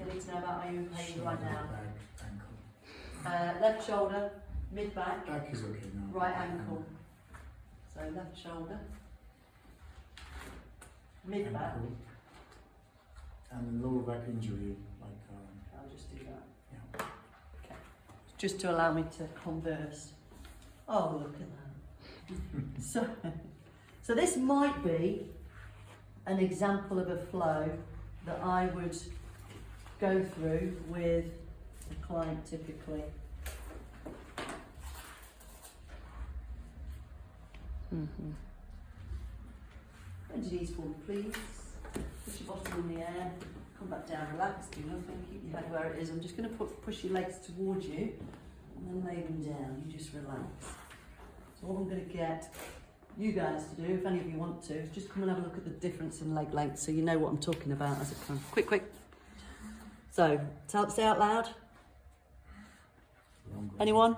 you need to know about? Are you in pain Shoulder, right now? back, ankle. Left shoulder, mid back, Back is okay now. right ankle. So left shoulder, mid back. Ankle. And lower back injury, like. I'll just do that. Yeah. Okay. Just to allow me to converse. Oh, look at that. So this might be an example of a flow that I would go through with a client typically. Bend your knees forward, please. Push your bottom in the air. Come back down, relax, do nothing. Keep your head where it is. I'm just going to push your legs towards you and then lay them down. You just relax. So what I'm going to get you guys to do, if any of you want to, is just come and have a look at the difference in leg length so you know what I'm talking about as it comes. Quick. So, say out loud. Longer. Anyone?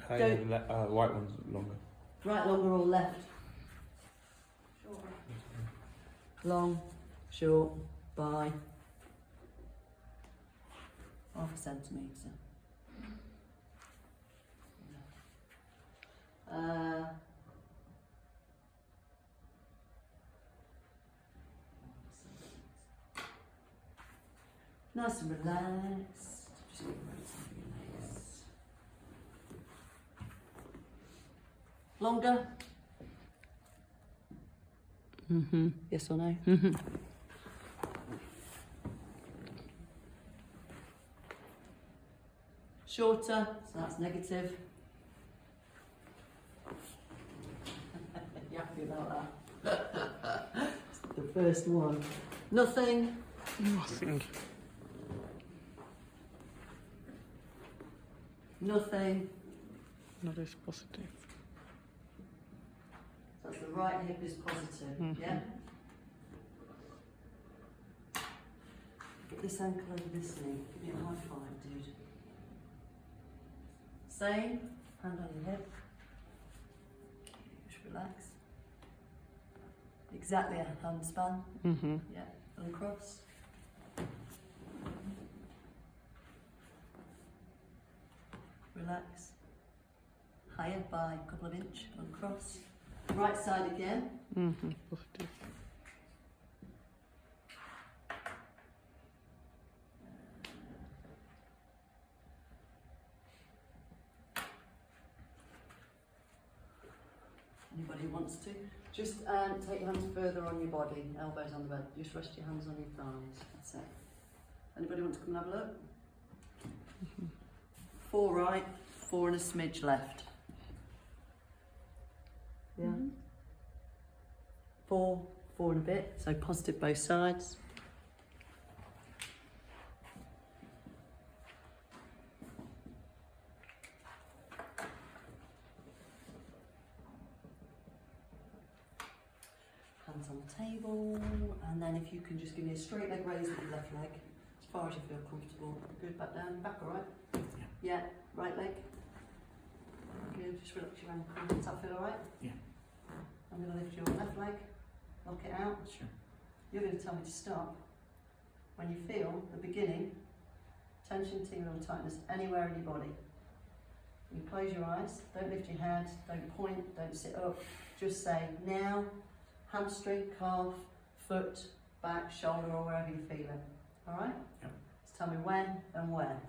Yeah, white one's longer. Right longer or left? Long, short, by half a centimetre. Nice and relaxed. Just get rotating your legs. Longer? Yes or no? Shorter, so that's negative. You happy about that? The first one. Nothing. Nothing. Nothing. That is positive. So that's the right hip is positive, yeah? Get this ankle over this knee. Give me a high five, dude. Same, hand on your hip. Just relax. Exactly a hand span. Yeah, uncross. Relax. Higher by a couple of inches, uncross. Right side again. Positive. Anybody wants to? Just take your hands further on your body, elbows on the bed. Just rest your hands on your thighs. That's it. Anybody want to come and have a look? 4 right, 4 and a smidge left. Yeah. 4, 4 and a bit. So positive both sides. Hands on the table, and then if you can just give me a straight leg raise with your left leg, as far as you feel comfortable. Good, back down, back all right? Yeah, right leg. Good, just relax your ankle. Does that feel all right? Yeah. I'm going to lift your left leg, lock it out. Sure. You're going to tell me to stop. When you feel the beginning, tension, tingle or tightness anywhere in your body. You close your eyes, don't lift your head, don't point, don't sit up. Just say now, hamstring, calf, foot, back, shoulder or wherever you feel it. All right? Yep. Just tell me when and where.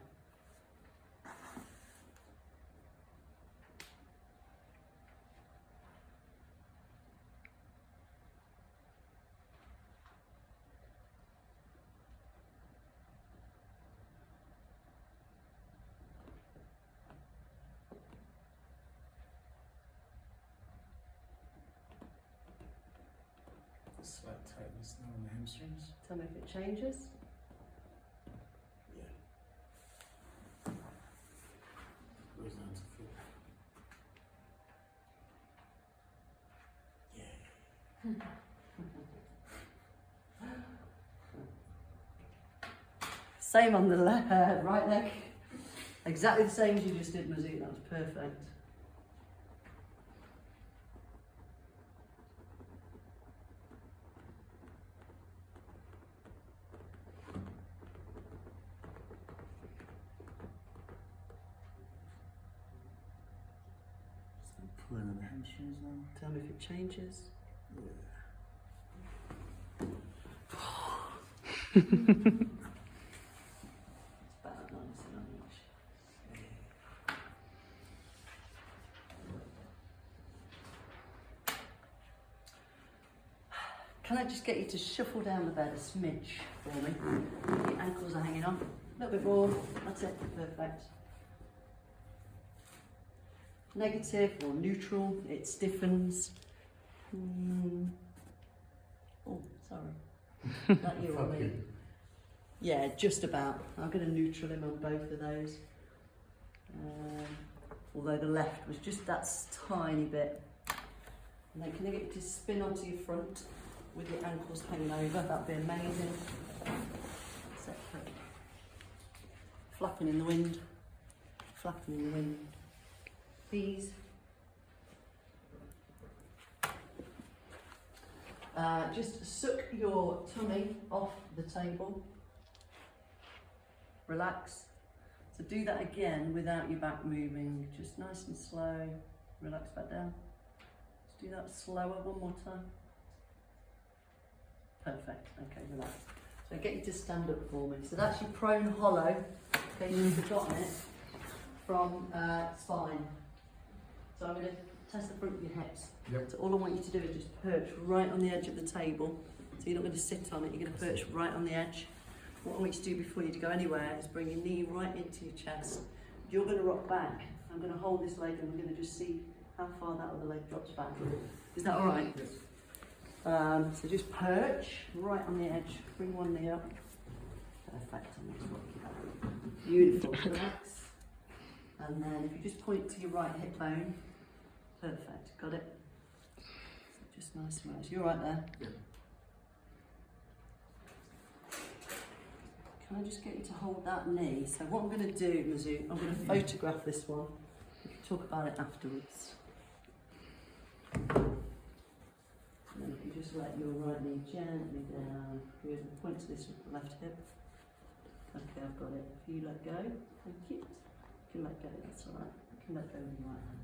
Slight tightness now on the hamstrings. Tell me if it changes. Yeah. Goes down to foot. Yeah. Same on the right leg. Exactly the same as you just did, Mesut. That was perfect. Pulling on the hamstrings now. Tell me if it changes. Yeah. It's bad, not much. Can I just get you to shuffle down the bed a smidge for me? Your ankles are hanging on. A little bit more. That's it. Perfect. Negative or neutral, it stiffens. Oh, sorry. That you or me? Yeah, just about. I'm going to neutral him on both of those. Although the left was just that tiny bit. And then can I get you to spin onto your front with your ankles hanging over? That'd be amazing. Separate. Flapping in the wind. Flapping in the wind. Please. Just suck your tummy off the table. Relax. So do that again without your back moving. Just nice and slow. Relax back down. Just do that slower one more time. Perfect. Okay, relax. So get you to stand up for me. So that's your prone hollow. Okay, you've forgotten it from spine. So I'm going to test the front of your hips. Yep. So all I want you to do is just perch right on the edge of the table. So you're not going to sit on it, you're going to perch right on the edge. What I want you to do before you go anywhere is bring your knee right into your chest. You're going to rock back. I'm going to hold this leg and we're going to just see how far that other leg drops back. Is that all right? Yes. So just perch right on the edge. Bring one knee up. Perfect. Beautiful. Relax. And then if you just point to your right hip bone. Perfect. Got it? So just nice and nice. You're right there. Yeah. Can I just get you to hold that knee? So what I'm going to do, Mesut, I'm going to photograph this one. We can talk about it afterwards. And then if you just let your right knee gently down. Good. Point to this left hip. Okay, I've got it. If you let go, thank you. You can let go, that's all right. You can let go with your right hand.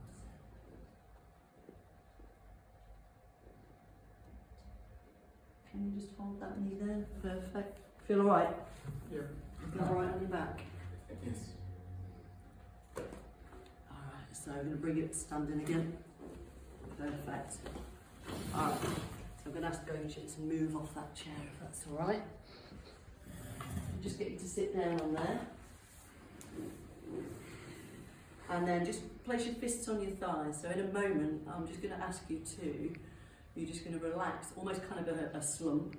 Can you just hold that knee there? Perfect. Feel all right? Yeah. Feel all right on your back? Yes. All right, so I'm going to bring it standing again. Perfect. All right, so I'm going to ask Gocha to move off that chair if that's all right. Just get you to sit down on there. And then just place your fists on your thighs. So in a moment, I'm just going to ask you to, you're just going to relax, almost kind of a slump.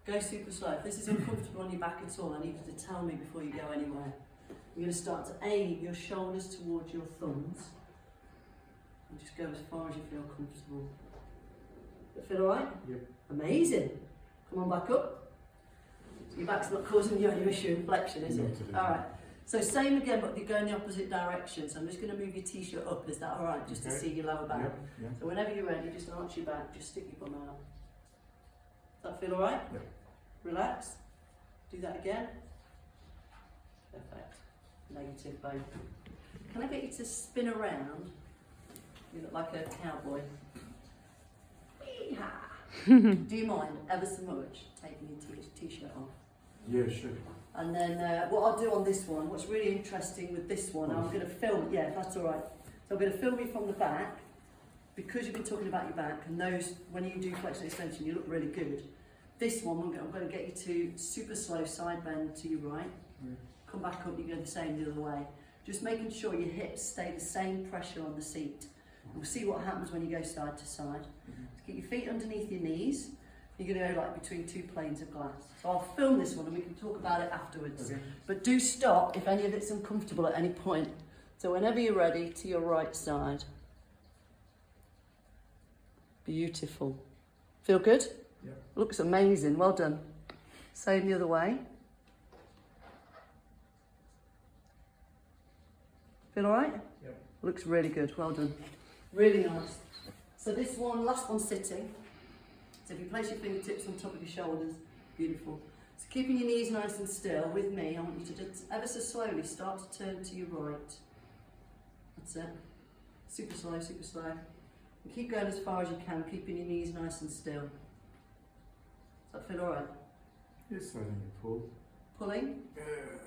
Go super slow. If this is uncomfortable on your back at all, I need you to tell me before you go anywhere. You're going to start to aim your shoulders towards your thumbs. And just go as far as you feel comfortable. Does it feel alright? Yep. Amazing. Come on back up. So your back's not causing you any issue in flexion, is it? Alright. So same again, but you go in the opposite direction. So I'm just going to move your t-shirt up. Is that alright? Just to see your lower back. Yep. Yeah. So whenever you're ready, just arch your back. Just stick your bum out. Does that feel alright? Yep. Relax. Do that again. Perfect. Negative both. Can I get you to spin around? You look like a cowboy. Yeehaw. Do you mind ever so much taking your t-shirt off? Yeah, sure. And then what I'll do on this one, what's really interesting with this one, I'm going to film, yeah, that's all right. So I'm going to film you from the back, because you've been talking about your back, and those, when you do flexion extension, you look really good. This one, I'm going to get you to super slow side bend to your right. Come back up, you go the same the other way. Just making sure your hips stay the same pressure on the seat. We'll see what happens when you go side to side. So get your feet underneath your knees. You're going to go like between two planes of glass. So I'll film this one and we can talk about it afterwards. Okay. But do stop if any of it's uncomfortable at any point. So whenever you're ready, to your right side. Beautiful. Feel good? Yeah. Looks amazing. Well done. Same the other way. Feel all right? Yep. Looks really good. Well done. Really nice. So this one, last one sitting. So if you place your fingertips on top of your shoulders, beautiful. So keeping your knees nice and still with me, I want you to just ever so slowly start to turn to your right. That's it. Super slow, super slow. And keep going as far as you can, keeping your knees nice and still. Does that feel alright? Yes, I think you pull. Pulling?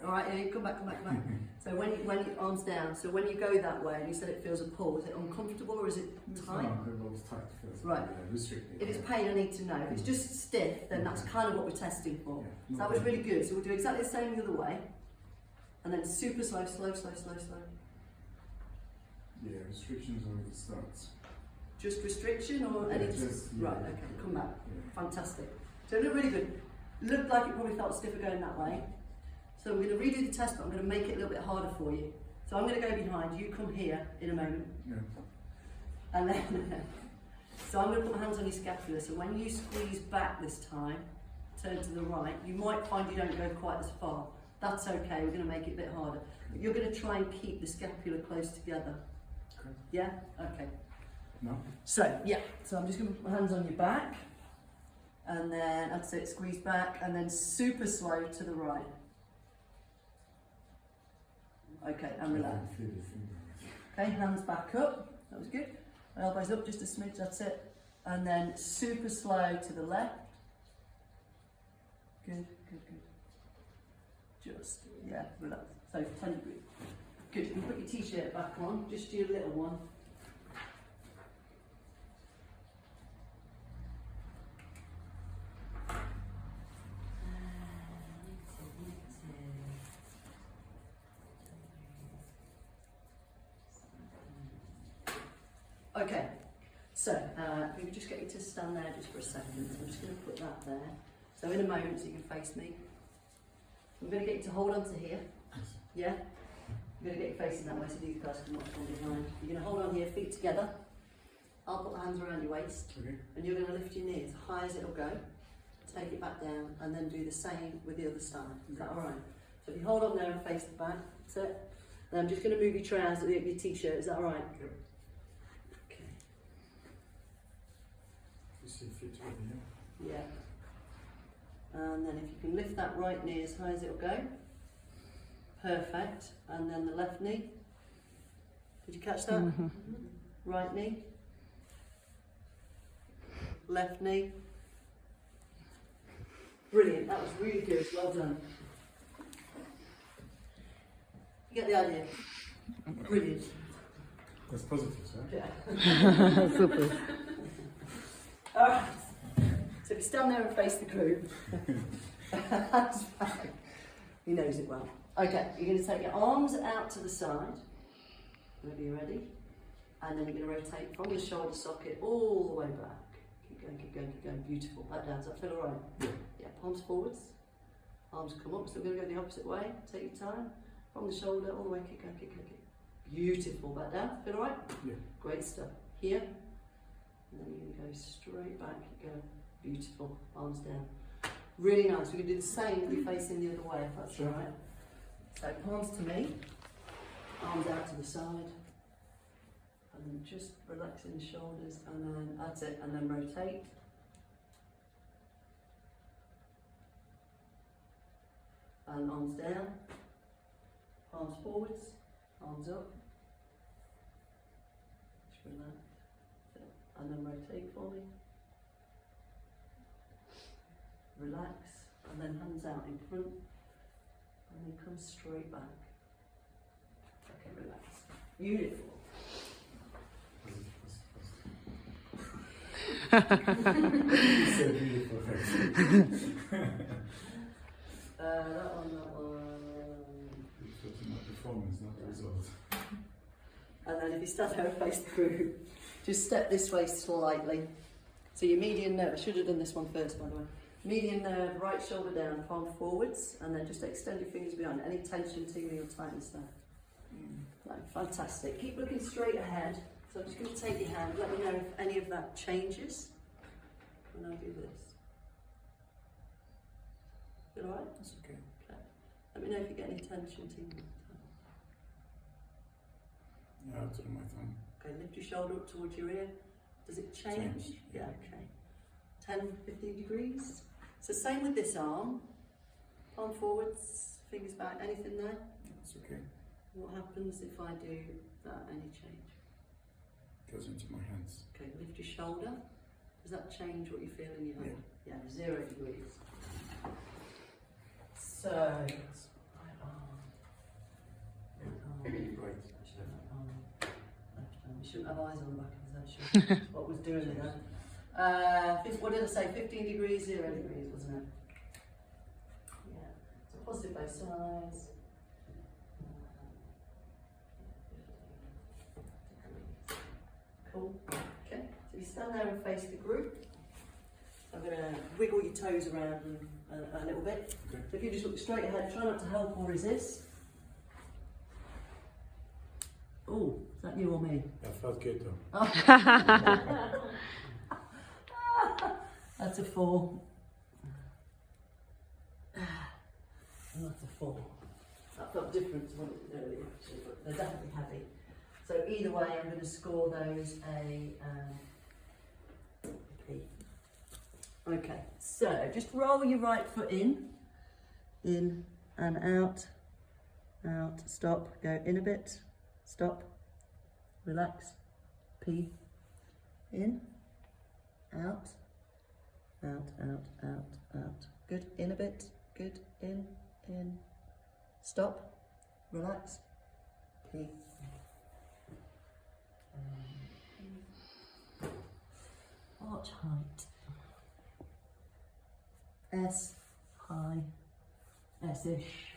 Alright, yeah, come back, come back, come back. So when your arms down, so when you go that way and you said it feels a pull, is it uncomfortable or is it tight? No, it was tight. Feels Right. Restricted. If it's pain, I need to know. If it's just stiff, then that's kind of what we're testing for. Yeah. So that was really good. So we'll do exactly the same the other way. And then super slow, slow, slow, slow, slow. Yeah, restrictions already starts. Just restriction or Yeah, any? just, yeah. Right, okay, come back. Yeah. Fantastic. So it looked really good. Looked like it probably felt stiffer going that way. So I'm going to redo the test, but I'm going to make it a little bit harder for you. So I'm going to go behind, you come here in a moment. Yeah. And then, so I'm going to put my hands on your scapula. So when you squeeze back this time, turn to the right, you might find you don't go quite as far. That's okay, we're going to make it a bit harder. But you're going to try and keep the scapula close together. Okay. Yeah? Okay. No? So, yeah, so I'm just going to put my hands on your back. And then, that's it, squeeze back, and then super slow to the right. Okay, and relax. I can feel the finger. Okay, hands back up, that was good. Elbows up just a smidge, that's it. And then super slow to the left. Good, good, good. Just, yeah, relax. So 10 degrees. Good, you can put your t-shirt back on, just your little one. Okay, so we just get you to stand there just for a second. So I'm just going to put that there. So in a moment, so you can face me. I'm going to get you to hold on to here. Yeah? I'm going to get you facing that way so these guys can watch from behind. You're going to hold on here, feet together. I'll put my hands around your waist. Okay. And you're going to lift your knee as high as it'll go. Take it back down and then do the same with the other side. Is that alright? So if you hold on there and face the back, that's it. Then I'm just going to move your trousers, your t-shirt. Is that alright? Yep. Okay. You see fit over here. Yeah. And then if you can lift that right knee as high as it'll go. Perfect. And then the left knee. Did you catch that? Mm-hmm. Right knee. Left knee. Brilliant. That was really good. Well done. You get the idea? Brilliant. That's positive, sir. Yeah. Super. Alright. So if you stand there and face the group, that's fine. He knows it well. Okay, you're going to take your arms out to the side, whenever you're ready, and then you're going to rotate from the shoulder socket all the way back. Keep going, keep going, keep going. Beautiful. Back down. Does that feel alright? Yeah. Yeah, palms forwards, arms come up. So we're going to go the opposite way. Take your time. From the shoulder all the way, keep going, keep going, keep going. Beautiful. Back down. Feel alright? Yeah. Great stuff. Here, and then you're going to go straight back. Keep going. Beautiful. Arms down. Really nice. We're going to do the same with you facing the other way, if that's Sure. alright. So palms to me, arms out to the side, and then just relaxing the shoulders, and then that's it, and then rotate. And arms down, palms forwards, arms up. Just relax. And then rotate for me. Relax, and then hands out in front. And then come straight back. Okay, relax. Beautiful. So beautiful. That one. It's looking at performance, not the result. And then if you stand there and face the group, just step this way slightly. So your median nerve, I should have done this one first by the way. Median nerve, right shoulder down, palm forwards, and then just extend your fingers behind. Any tension, tingling or tightness there. No, fantastic. Keep looking straight ahead. So I'm just going to take your hand. Let me know if any of that changes when I do this. Feel alright? That's okay. Okay. Let me know if you get any tension, tingling. Yeah, I'll turn my thumb. Okay, lift your shoulder up towards your ear. Does it change? Change, Yeah, yeah. okay. 10, 15 degrees. So same with this arm. Palm forwards, fingers back, anything there? That's okay. What happens if I do that? Any change? Goes into my hands. Okay, lift your shoulder. Does that change what you feel in your hand? Yeah, 0 degrees. So, right arm. Right. Left arm. You shouldn't have eyes on the back of his head, should you? That's what was doing it then. What did I say? 15 degrees, 0 degrees, wasn't it? Yeah. So positive both sides. Cool. Okay. So you stand there and face the group. I'm going to wiggle your toes around a little bit. Okay. So if you just look straight ahead, try not to help or resist. Oh, is that you or me? That felt good though. Oh. That's a 4. And that's a 4. That felt different to what it did earlier, actually, but they're definitely heavy. So either way, I'm going to score those a P. Okay, so just roll your right foot in and out, stop, go in a bit, stop, relax, P, in, out, out. Good, in a bit, good, in, stop, relax, P. Arch height. S, high, S-ish.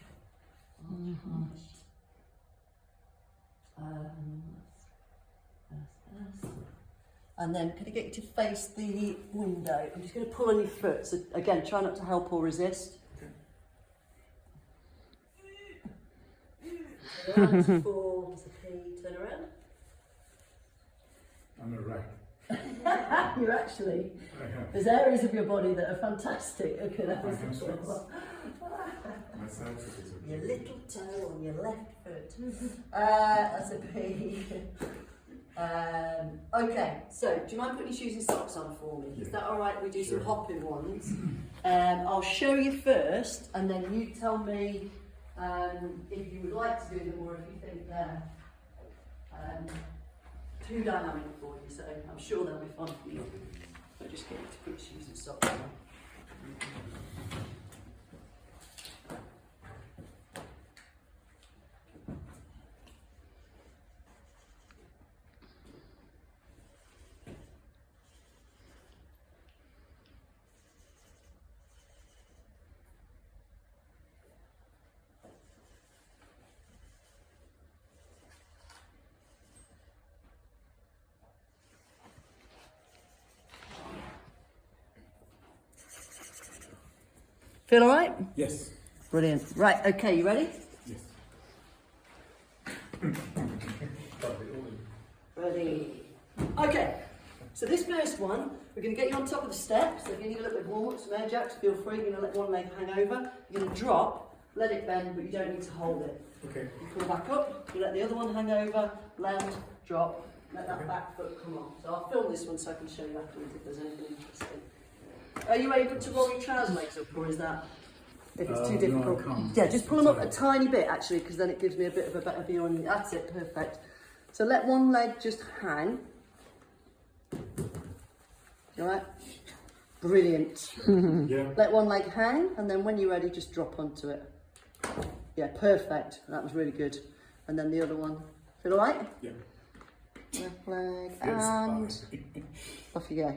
Arch height. S. And then can I get you to face the window? I'm just going to pull on your foot. So again, try not to help or resist. So that's 4, it's a P, turn around. I'm a right. You're actually, I have. there's areas of your body that are fantastic. Okay, that My was hamstrings. the My side foot is okay. Your little toe on your left foot. That's a P. Okay, so do you mind putting your shoes and socks on for me? Yeah. Is that all right? We do some Sure. hopping ones. I'll show you first, and then you tell me if you would like to do them or if you think they're too dynamic for you. So I'm sure they'll be fun for you. But just get you to put your shoes and socks on. Feel all right? Yes. Brilliant. Right, okay, you ready? Yes. Ready. Okay, so this first one, we're going to get you on top of the steps. So if you need a little bit of warm-up, some air jacks, feel free. You're going to let one leg hang over. You're going to drop, let it bend, but you don't need to hold it. Okay. You pull back up, you let the other one hang over, land, drop, let that back foot come off. So I'll film this one so I can show you afterwards if there's anything interesting. Are you able to roll your trouser legs up, or is that, if it's too difficult? No, I can't. Yeah, just pull them up a It's tiny bit actually, because then it gives me a bit of a better view on you. That's it, perfect. So let one leg just hang. You alright? Brilliant. Yeah. Let one leg hang, and then when you're ready, just drop onto it. Yeah, perfect. That was really good. And then the other one. Feel alright? Yeah. Left leg, Yes. and off you go.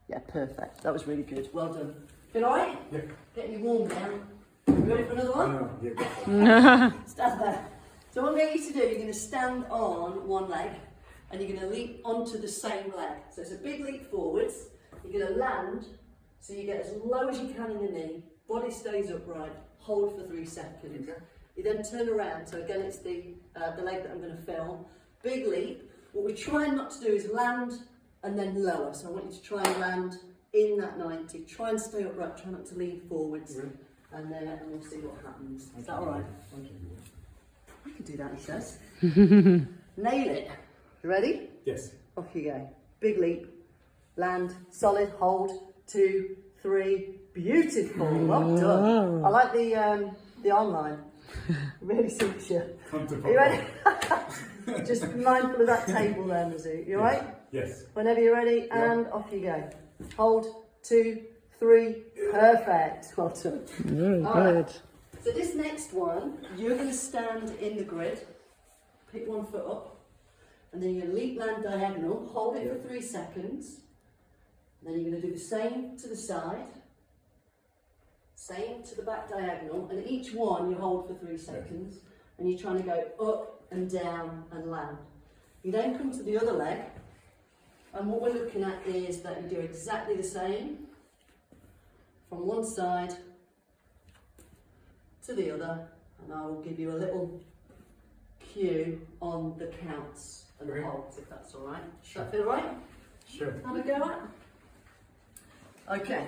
Yeah, perfect. That was really good. Well done. Feel alright? Yeah. Getting you warm now. You ready for another one? Yeah. Stand there. So what I'm going to get you to do, you're going to stand on one leg and you're going to leap onto the same leg. So it's a big leap forwards. You're going to land so you get as low as you can in the knee. Body stays upright. Hold for 3 seconds. You then turn around. So again, it's the leg that I'm going to film. Big leap. What we're trying not to do is land and then lower. So I want you to try and land in that 90. Try and stay upright. Try not to lean forwards. And we'll see what happens. Is that all right? I can do that, he says. Nail it. You ready? Yes. Off you go. Big leap. Land. Solid. Hold. 2, 3. Beautiful. Well done. I like the arm line. Really suits you. Are you ready? Just be mindful of that table there, Mesut. You alright? Yes. Whenever you're ready, and off you go. Hold, 2, 3, perfect. Well done. Very All good. right. So this next one, you're going to stand in the grid, pick one foot up, and then you're going to leap land diagonal, hold it for 3 seconds, then you're going to do the same to the side, same to the back diagonal, and each one you hold for 3 seconds, and you're trying to go up and down and land. You then come to the other leg, and what we're looking at is that you do exactly the same from one side to the other, and I will give you a little cue on the counts and the holds, if that's all right. Does that feel right? Sure. Have a go at? Okay,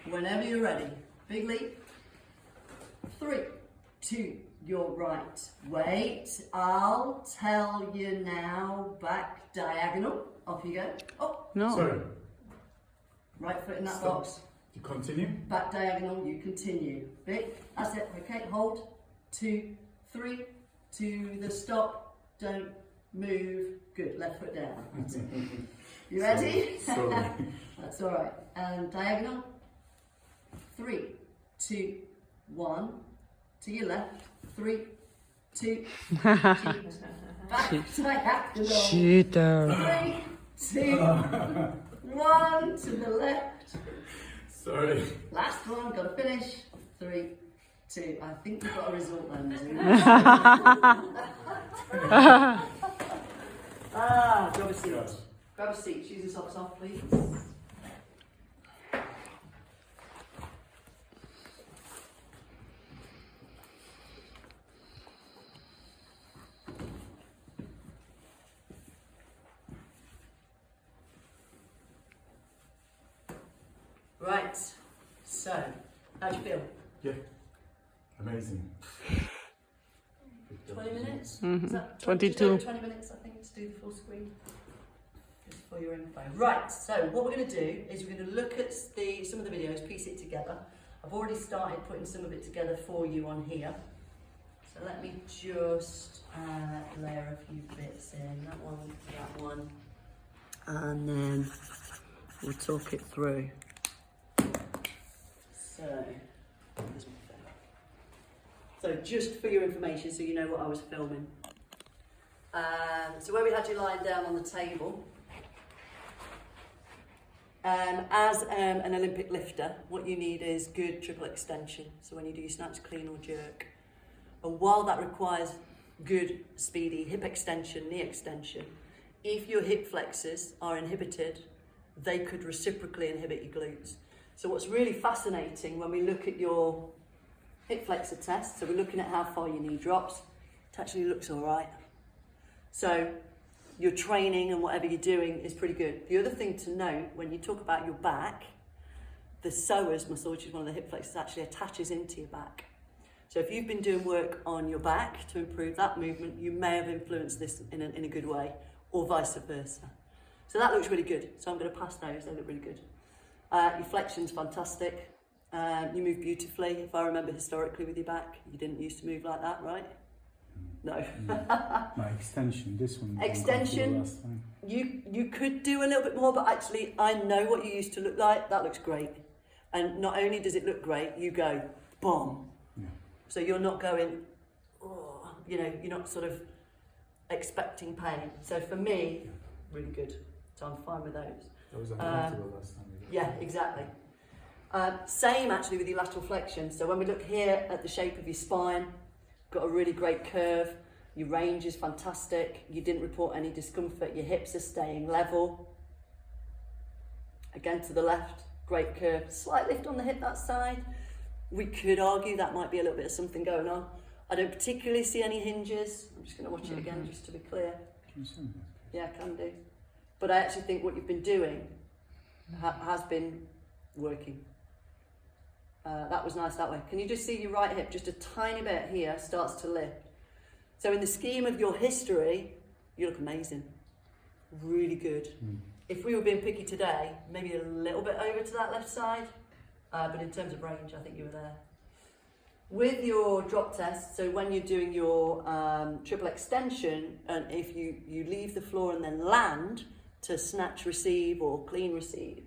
whenever you're ready. Big leap. 3, 2, you're right. Wait, I'll tell you now. Back diagonal. Off you go. Oh, No. Sorry. right foot in that Stop. box. You continue? Back diagonal, you continue. Big, that's it. Okay, hold. 2, 3, to the stop. Don't move. Good, left foot down. That's it. You ready? Sorry. That's all right. And diagonal. 3, 2, 1. To your left. 3, 2. Back diagonal. Cheater. 3, 2, 1. To the left. Sorry. Last one. Got to finish. 3, 2. I think we've got a result then. Grab a seat. Yes. Grab a seat. Shoes and socks off, please. Right. So, how do you feel? Yeah. Amazing. 20 minutes? Mhm. Is that 22. 20 minutes, I think, to do the full screen. Just for your info. Right, so what we're going to do is we're going to look at some of the videos, piece it together. I've already started putting some of it together for you on here. So let me just layer a few bits in. That one. And then we'll talk it through. So just for your information, so you know what I was filming. So where we had you lying down on the table, as an Olympic lifter, what you need is good triple extension. So when you do your snatch, clean or jerk. And while that requires good, speedy hip extension, knee extension, if your hip flexors are inhibited, they could reciprocally inhibit your glutes. So what's really fascinating when we look at your hip flexor test, so we're looking at how far your knee drops, it actually looks all right. So your training and whatever you're doing is pretty good. The other thing to note, when you talk about your back, the psoas muscle, which is one of the hip flexors, actually attaches into your back. So if you've been doing work on your back to improve that movement, you may have influenced this in a good way, or vice versa. So that looks really good. So I'm going to pass those, they look really good. Your flexion's fantastic. You move beautifully. If I remember historically with your back, you didn't used to move like that, right? No. My extension, this one. Extension, Last time. you could do a little bit more, but actually I know what you used to look like. That looks great. And not only does it look great, you go, boom. Yeah. So you're not going, oh, you're not sort of expecting pain. So for me, really good. So I'm fine with those. That was uncomfortable last time. Yeah, exactly. Same actually with your lateral flexion. So when we look here at the shape of your spine, got a really great curve. Your range is fantastic. You didn't report any discomfort. Your hips are staying level. Again to the left, great curve. Slight lift on the hip that side. We could argue that might be a little bit of something going on. I don't particularly see any hinges. I'm just going to watch it again just to be clear. Can you send that? Yeah, can do. But I actually think what you've been doing has been working. That was nice that way. Can you just see your right hip, just a tiny bit here, starts to lift. So in the scheme of your history, you look amazing. Really good. If we were being picky today, maybe a little bit over to that left side. But in terms of range, I think you were there. with your drop test, so when you're doing your triple extension, and if you leave the floor and then land to snatch receive or clean receive,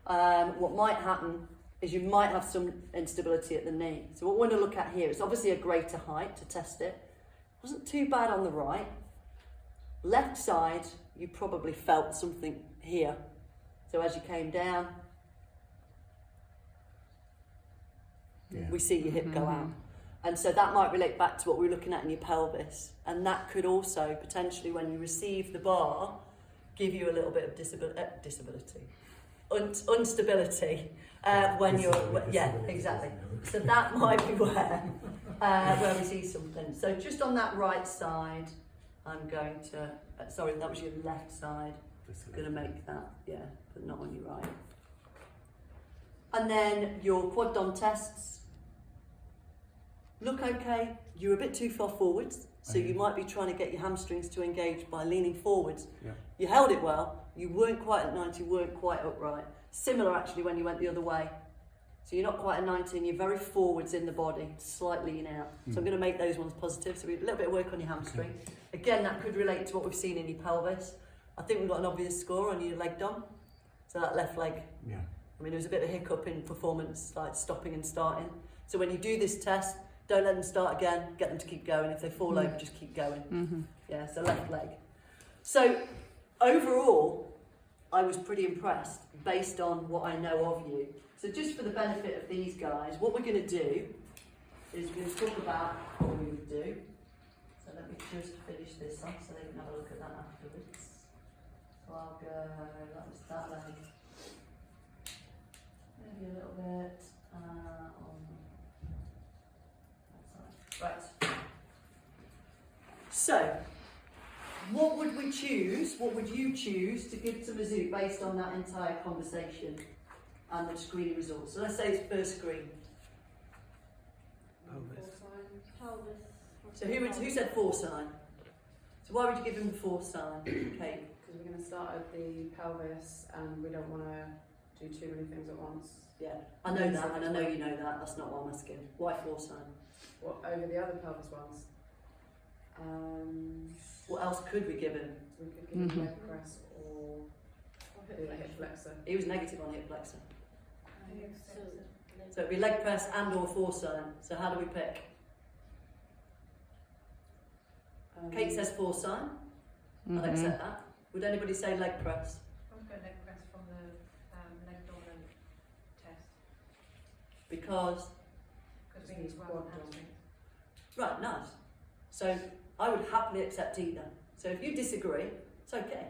what might happen is you might have some instability at the knee. So what we're going to look at here is obviously a greater height to test it. Wasn't too bad on the right. Left side, you probably felt something here. So as you came down, we see your hip go out. And so that might relate back to what we were looking at in your pelvis. And that could also, potentially, when you receive the bar, give you a little bit of instability when you're, yeah, exactly. So that might be where we see something. So just on that right side, I'm going to, sorry, that was your left side. I'm going to make that, yeah, but not on your right. And then your quad dom tests look okay. You're a bit too far forwards, so you might be trying to get your hamstrings to engage by leaning forwards. Yeah. You held it well. You weren't quite at 90, you weren't quite upright. Similar actually when you went the other way. So you're not quite at 90 and you're very forwards in the body, slight lean out. So I'm going to make those ones positive. So we have a little bit of work on your hamstring. Again, that could relate to what we've seen in your pelvis. I think we've got an obvious score on your leg dom. So that left leg. Yeah. I mean, there was a bit of a hiccup in performance, like stopping and starting. So when you do this test, don't let them start again, get them to keep going. If they fall over, just keep going. Yeah, so left leg. So overall, I was pretty impressed based on what I know of you. So just for the benefit of these guys, what we're going to do is we're going to talk about what we would do. So let me just finish this off so they can have a look at that afterwards. So I'll go, that was that leg. Maybe a little bit on that side. Right. So, what would we choose, what would you choose to give to Mesut based on that entire conversation and the screening results? So let's say it's first screen. Pelvis. So who said 4 sign? So why would you give him the 4 sign, Kate? Because we're going to start at the pelvis and we don't want to do too many things at once. Yeah, I know that, and I know you know that. That's not why I'm asking. Why 4 sign? What over the other pelvis ones? What else could we give him? We could give him leg press or the hip flexor. He was negative on hip flexor. So it'd be leg press and or 4 sign. So how do we pick? Kate says 4 sign. I'll accept that. Would anybody say leg press? I would go leg press from the leg dominant test. Because? Because we need to work on hamstrings. Right, nice. So I would happily accept either. So if you disagree, it's okay.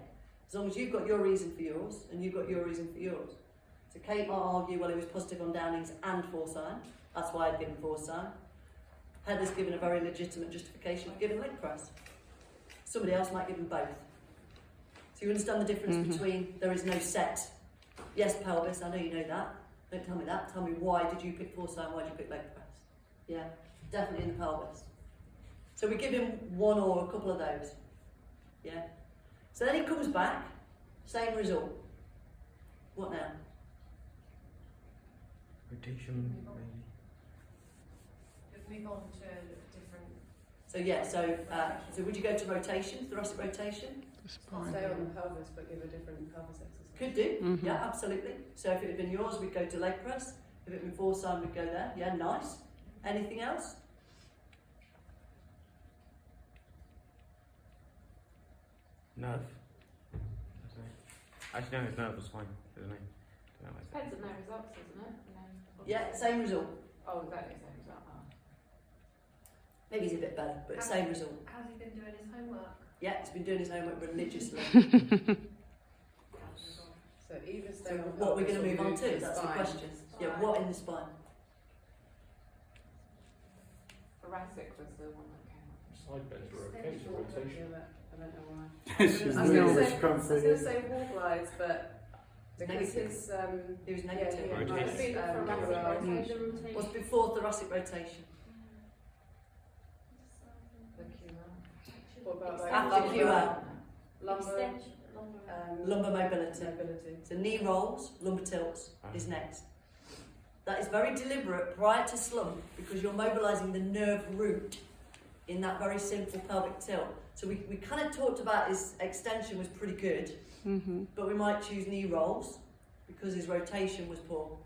As long as you've got your reason for yours and you've got your reason for yours. So Kate might argue, well, he was positive on Downing's and 4 sign. That's why I'd given 4 sign. Heather's given a very legitimate justification for giving leg press. Somebody else might give them both. So you understand the difference between there is no set. Yes, pelvis, I know you know that. Don't tell me that. Tell me why did you pick 4 sign, why did you pick leg press? Yeah, definitely in the pelvis. So we give him 1 or a couple of those. Yeah. So then he comes back, same result. What now? Rotation, Move on to different. So yeah, so would you go to rotation, thoracic rotation? Stay on the pelvis but give a different pelvis exercise. Could do, yeah, absolutely. So if it had been yours, we'd go to leg press. If it had been 4 sign, we'd go there. Yeah, nice. Anything else? Nerve. Actually, no, his nerve was fine, isn't he? Depends on their results, doesn't it? Yeah, same result. Oh, exactly, same result. Maybe he's a bit better, but same result. How's he been doing his homework? Yeah, he's been doing his homework religiously. So either stay So on what we're pelvis going to or move on to, the that's the spine. question. Yeah, what in the spine? Thoracic was the one that came up. Side bends are okay for rotation. Yeah, but I don't know why. She's I was doing going what to she can't say figure. wall glides, but because Negative. his He was negative. yeah, Rotation. thoracic, What's before thoracic rotation? the QL. What about like After lumbar- QL. lumbar, Lumbar mobility. mobility. So knee rolls, lumbar tilts is next. That is very deliberate prior to slump because you're mobilising the nerve root in that very simple pelvic tilt. So we kind of talked about his extension was pretty good, but we might choose knee rolls because his rotation was poor.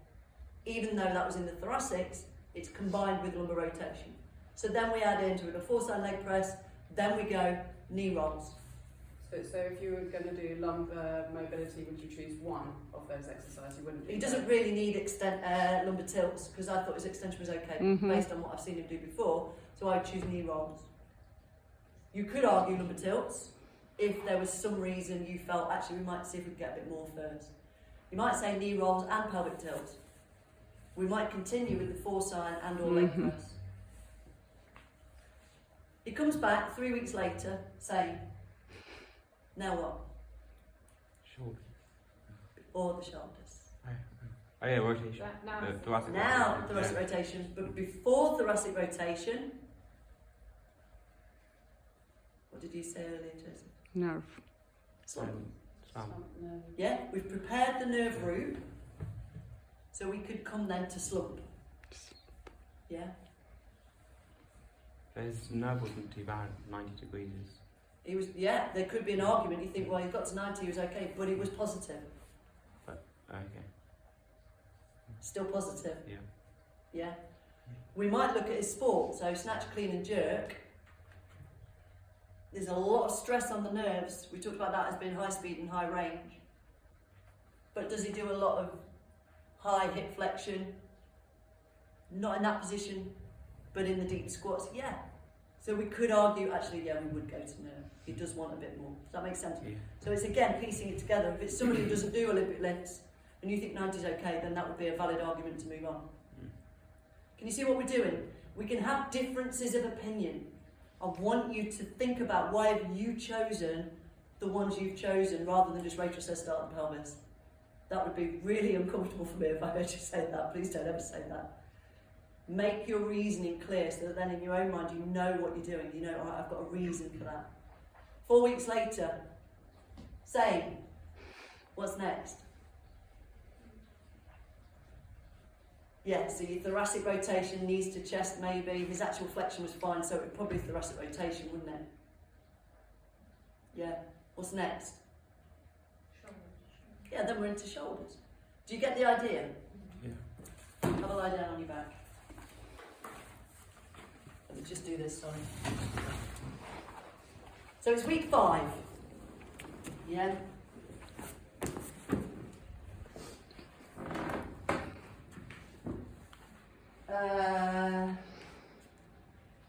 Even though that was in the thoracics, it's combined with lumbar rotation. So then we add into it a four-side leg press, then we go knee rolls. So if you were going to do lumbar mobility, would you choose one of those exercises? You wouldn't do He doesn't really need lumbar tilts because I thought his extension was okay based on what I've seen him do before. So I would choose knee rolls. You could argue lumbar tilts if there was some reason you felt actually we might see if we could get a bit more first. You might say knee rolls and pelvic tilts. We might continue with the four-side and or leg press. He comes back 3 weeks later saying, now what? Shoulder. Or the shoulders. Oh yeah, rotation. Now The it's- thoracic Now rotation. thoracic rotation, but before thoracic rotation, what did you say earlier, Jason? Nerve. Spinal. No. Yeah, we've prepared the nerve root, so we could come then to slump. Yeah, His nerve wasn't too bad. 90 degrees. he was. Yeah, there could be an argument. You think, well, he got to 90, he was okay, but it was positive. Okay. Still positive. Yeah. Yeah. We might look at his sport, so snatch, clean, and jerk. There's a lot of stress on the nerves. We talked about that as being high speed and high range. But does he do a lot of high hip flexion? Not in that position, but in the deep squats, yeah. So we could argue, actually, yeah, we would go to nerve. He does want a bit more. Does that make sense? Yeah. So it's again piecing it together. If it's somebody who doesn't do Olympic lifts and you think 90 is okay, then that would be a valid argument to move on. Can you see what we're doing? We can have differences of opinion. I want you to think about why have you chosen the ones you've chosen rather than just Rachel says start the pelvis. That would be really uncomfortable for me if I heard you say that. Please don't ever say that. Make your reasoning clear so that then in your own mind you know what you're doing. You know, all right, I've got a reason for that. 4 weeks later, same. What's next? Yeah, so your thoracic rotation, knees to chest maybe. His actual flexion was fine, so it would probably be thoracic rotation, wouldn't it? Yeah. What's next? Shoulders. Yeah, then we're into shoulders. Do you get the idea? Yeah. Have a lie down on your back. Let me just do this, sorry. So it's week 5. Yeah?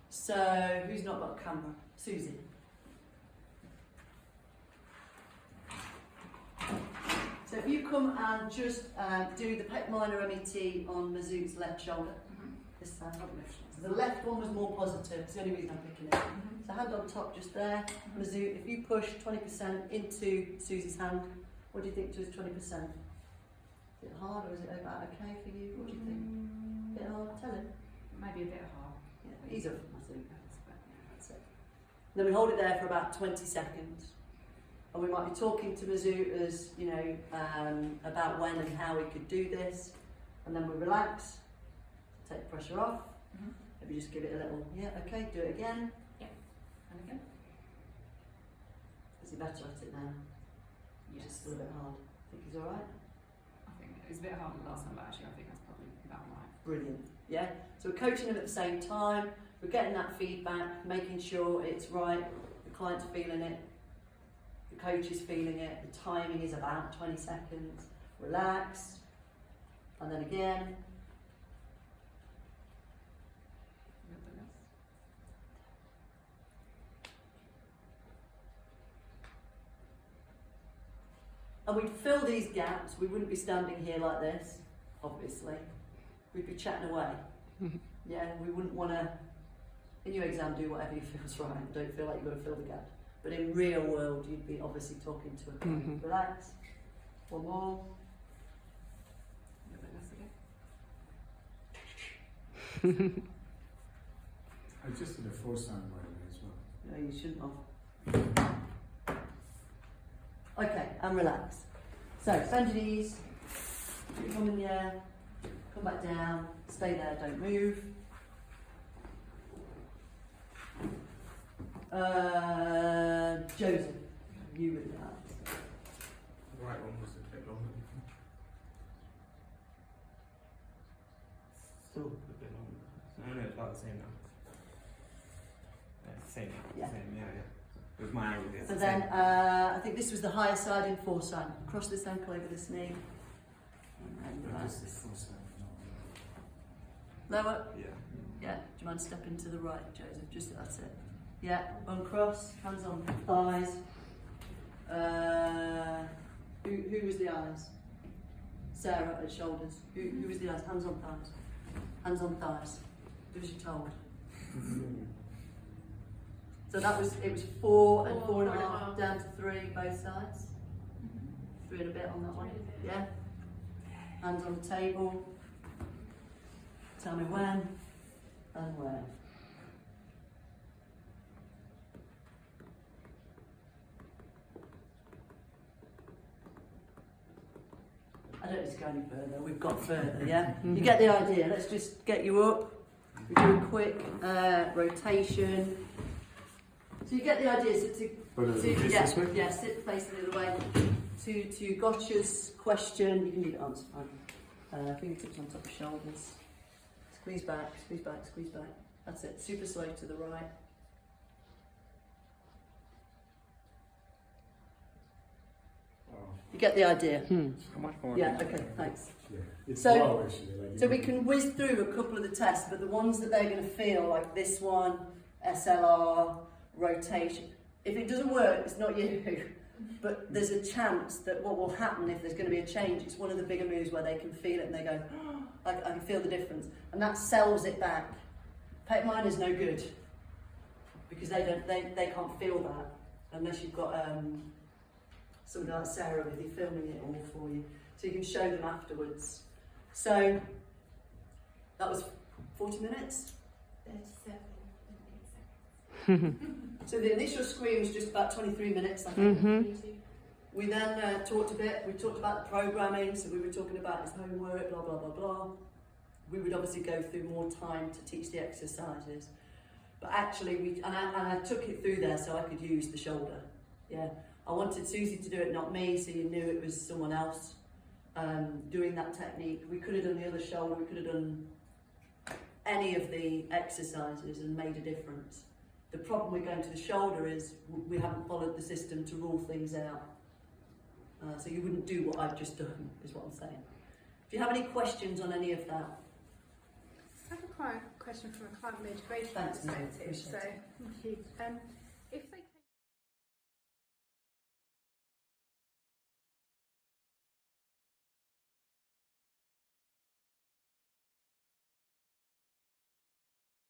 So who's not got a camera? Susie. So if you come and just do the pec minor MET on Mesut's left shoulder. This side, not the left shoulder. So the left one was more positive. It's the only reason I'm picking it. So hand on top just there. Mesut, if you push 20% into Susie's hand, what do you think does 20%? Is it hard or is it about okay for you? What do you think? A bit hard? Tell him. Maybe a bit hard. Yeah, ease up, Mesut. That's it. Then we hold it there for about 20 seconds. And we might be talking to Mesut as, you know, about when and how we could do this. And then we relax, take the pressure off. Maybe just give it a little, yeah, okay, do it again. And again? Is he better at it now? Yes. Just still a bit hard. Think he's alright? I think it was a bit harder last time, but actually I think that's probably about right. Brilliant. Yeah? So we're coaching him at the same time, we're getting that feedback, making sure it's right, the client's feeling it, the coach is feeling it, the timing is about 20 seconds. Relax. And then again. A little bit less. And we'd fill these gaps. We wouldn't be standing here like this, obviously. We'd be chatting away. Yeah, we wouldn't want to, in your exam, do whatever you feel's right. Don't feel like you've got to fill the gap. But in real world, you'd be obviously talking to a client. Relax. One more. A little bit less again. I just did a 4-sound by the way as well. No, you shouldn't have. Okay, and relax. So, bend your knees. Put your thumb in the air. come back down, stay there, don't move. Joseph, you with that. The right one was a bit longer. Still a bit longer. No, it's about the same now. Yeah, it's the same. Yeah. Same, yeah. With my angle, it's So the then, same. I think this was the higher side in foresight. Cross this ankle over this knee. And then Just relax. the foresight, Lower. Yeah. Yeah. Do you mind stepping to the right, Joseph? Just that's it. Yeah. Uncross. Hands on thighs. Who was the eyes? Sarah at shoulders. Who was the eyes? Hands on thighs. Hands on thighs. Do as you're told. So it was 4 and 4.5 down to 3 both sides. 3 and a bit on that one. Yeah. Hands on the table. Tell me when and where. I don't need to go any further. We've got further, yeah? You get the idea. Let's just get you up. We do a quick rotation. So you get the idea. So sit facing the other way. To Gotcha's question, you can leave it on, it's fine. Fingertips on top of shoulders. Squeeze back, squeeze back, squeeze back. That's it. Super slow to the right. You get the idea? How much more? Yeah, okay, thanks. Yeah. It's So- low, actually. Like So we can whiz through a couple of the tests, but the ones that they're going to feel, like this one, SLR, rotation, if it doesn't work, it's not you. But there's a chance that what will happen if there's going to be a change, it's one of the bigger moves where they can feel it and they go, oh, I can feel the difference. And that sells it back. Pet mine is no good because they can't feel that unless you've got somebody like Sarah with you filming it all for you. So you can show them afterwards. So that was 40 minutes. 37 seconds. So the initial screen was just about 23 minutes, I think. Mm-hmm. We then talked a bit, we talked about the programming, so we were talking about his homework, blah, blah, blah, blah. We would obviously go through more time to teach the exercises. But actually, I took it through there so I could use the shoulder. Yeah, I wanted Susie to do it, not me, so you knew it was someone else doing that technique. We could have done the other shoulder, we could have done any of the exercises and made a difference. The problem with going to the shoulder is we haven't followed the system to rule things out. So you wouldn't do what I've just done, is what I'm saying. Do you have any questions on any of that? I have a question from a client motivation Thanks, Mary, perspective. appreciate So, thank you.